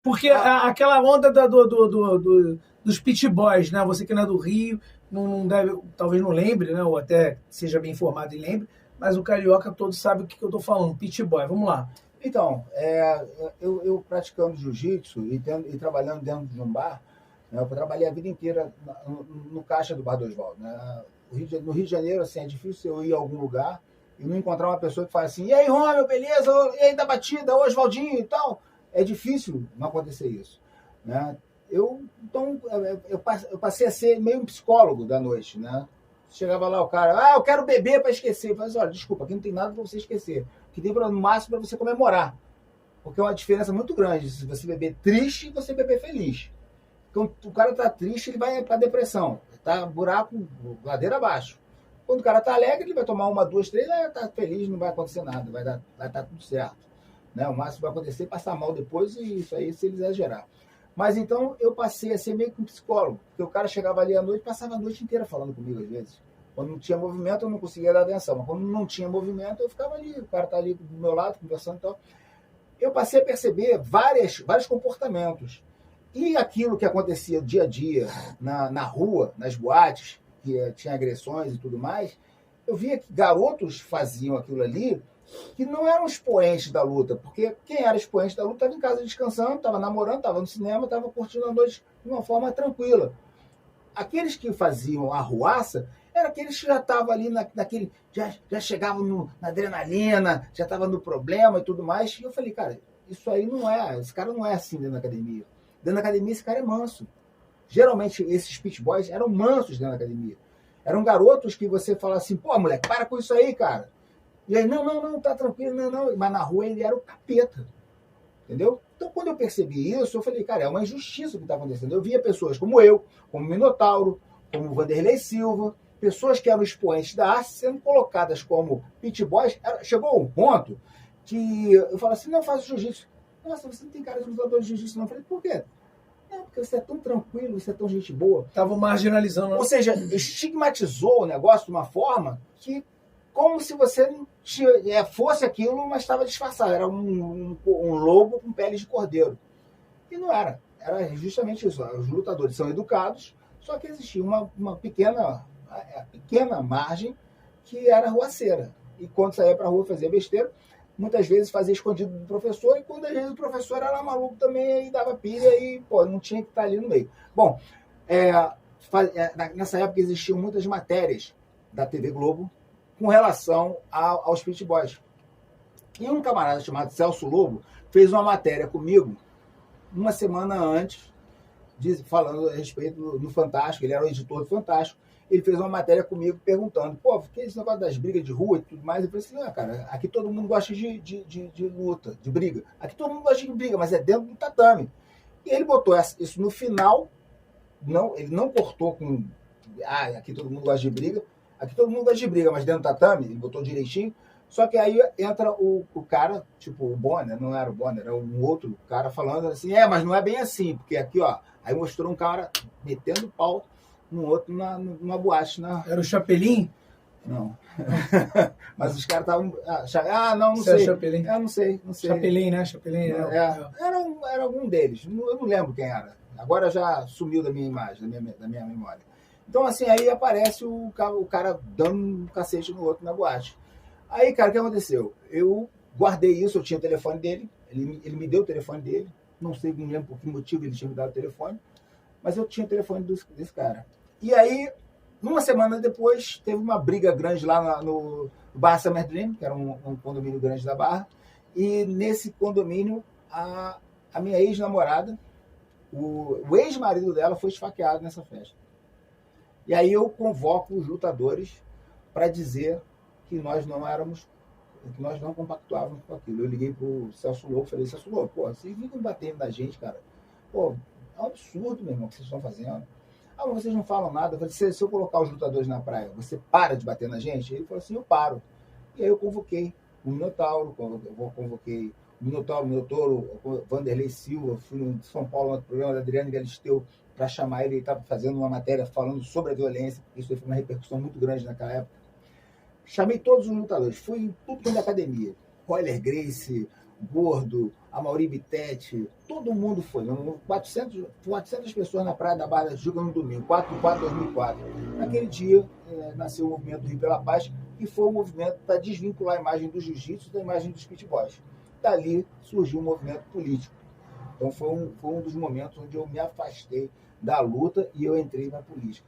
Porque aquela onda dos pit boys, né? Você que não é do Rio, não deve, talvez não lembre, né? Ou até seja bem informado e lembre, mas o carioca todo sabe o que eu tô falando, pit boy. Vamos lá. Então, eu praticando jiu-jitsu e trabalhando dentro de um bar, né, eu trabalhei a vida inteira no caixa do Bar do Oswaldo. Né? No Rio de Janeiro, assim, é difícil eu ir a algum lugar e não encontrar uma pessoa que fala assim, e aí, Romeu, beleza? E aí, da batida, Oswaldinho e tal. É difícil não acontecer isso. Né? Então, eu passei a ser meio um psicólogo da noite, né? Chegava lá o cara, eu quero beber para esquecer. Eu falei assim, olha, desculpa, aqui não tem nada para você esquecer. Que tem no máximo para você comemorar. Porque é uma diferença muito grande se você beber triste e você beber feliz. Então, o cara tá triste, ele vai para depressão. Tá buraco, ladeira abaixo. Quando o cara tá alegre, ele vai tomar uma, duas, três, tá feliz, não vai acontecer nada, vai estar tudo certo. Né? O máximo que vai acontecer é passar mal depois e isso aí se ele exagerar. Mas então eu passei a ser meio que um psicólogo, porque o cara chegava ali à noite, passava a noite inteira falando comigo às vezes. Quando não tinha movimento, eu não conseguia dar atenção. Mas quando não tinha movimento, eu ficava ali, o cara tá ali do meu lado, conversando e tal. Eu passei a perceber vários comportamentos. E aquilo que acontecia dia a dia, na rua, nas boates, que tinha agressões e tudo mais, eu via que garotos faziam aquilo ali que não eram expoentes da luta, porque quem era expoente da luta estava em casa descansando, estava namorando, estava no cinema, estava curtindo a noite de uma forma tranquila. Aqueles que faziam a arruaça eram aqueles que já estavam ali naquele. Já chegavam na adrenalina, já estavam no problema e tudo mais. E eu falei, cara, isso aí não é. Esse cara não é assim dentro da academia. Dentro da academia, esse cara é manso. Geralmente, esses pit boys eram mansos dentro da academia. Eram garotos que você fala assim, pô, moleque, para com isso aí, cara. E aí, não, tá tranquilo, não. Mas na rua ele era o capeta. Entendeu? Então, quando eu percebi isso, eu falei, cara, é uma injustiça o que está acontecendo. Eu via pessoas como eu, como o Minotauro, como o Vanderlei Silva, pessoas que eram expoentes da arte sendo colocadas como pit boys. Chegou a um ponto que eu falo assim, não, faço jiu-jitsu. Nossa, você não tem cara de lutador de jiu-jitsu, não. Eu falei, por quê? Não, porque você é tão tranquilo, você é tão gente boa. Estavam marginalizando. Ou seja, estigmatizou o negócio de uma forma que, como se você fosse aquilo, mas estava disfarçado. Era um lobo com pele de cordeiro. E não era. Era justamente isso. Os lutadores são educados, só que existia uma pequena margem que era ruaceira. E quando saía para a rua fazia besteira, muitas vezes fazia escondido do professor, e quando às vezes o professor era maluco também, aí dava pilha e não tinha que estar ali no meio. Bom, nessa época existiam muitas matérias da TV Globo com relação aos pit boys. E um camarada chamado Celso Lobo fez uma matéria comigo uma semana antes, falando a respeito do Fantástico. Ele era o editor do Fantástico. Ele fez uma matéria comigo perguntando, pô, que esse negócio das brigas de rua e tudo mais? Eu falei assim, cara, aqui todo mundo gosta de luta, de briga. Aqui todo mundo gosta de briga, mas é dentro do tatame. E ele botou isso no final, ele não cortou com, aqui todo mundo gosta de briga. Aqui todo mundo gosta de briga, mas dentro do tatame, ele botou direitinho. Só que aí entra o cara, tipo o Bonner, não era o Bonner, era um outro cara falando assim, mas não é bem assim, porque aqui, aí mostrou um cara metendo pau no outro numa boate. Era o Chapelin? Não. Mas os caras estavam... não sei. Chapelin? Não sei. Chapelin, né? Chapelin. Era algum deles. Eu não lembro quem era. Agora já sumiu da minha imagem, da minha memória. Então, assim, aí aparece o cara dando um cacete no outro na boate. Aí, cara, o que aconteceu? Eu guardei isso, eu tinha o telefone dele, ele me deu o telefone dele, não lembro por que motivo ele tinha me dado o telefone, mas eu tinha o telefone desse cara. E aí, uma semana depois, teve uma briga grande lá no Barra Summer Dream, que era um condomínio grande da Barra, e nesse condomínio, a minha ex-namorada, o ex-marido dela foi esfaqueado nessa festa. E aí eu convoco os lutadores para dizer que nós não compactuávamos com aquilo. Eu liguei pro Celso Lobo e falei, Celso Lobo, vocês ficam batendo na gente, cara. É um absurdo, meu irmão, o que vocês estão fazendo. Mas vocês não falam nada. Eu falei, se eu colocar os lutadores na praia, você para de bater na gente? Ele falou assim, eu paro. E aí eu convoquei o Minotauro, convoquei o Minotauro, o Vanderlei Silva, fui no São Paulo no programa da Adriane Galisteu para chamar ele estava fazendo uma matéria falando sobre a violência, isso foi uma repercussão muito grande naquela época. Chamei todos os lutadores, fui em tudo da academia. Royler Gracie, Gordo, Amaury Bittetti, todo mundo foi. 400 pessoas na Praia da Barra jogando no domingo, 4/4/2004. Naquele dia, nasceu o movimento do Rio pela Paz, que foi um movimento para desvincular a imagem do jiu-jitsu da imagem dos pit boys. Dali surgiu um movimento político. Então foi um dos momentos onde eu me afastei da luta e eu entrei na política.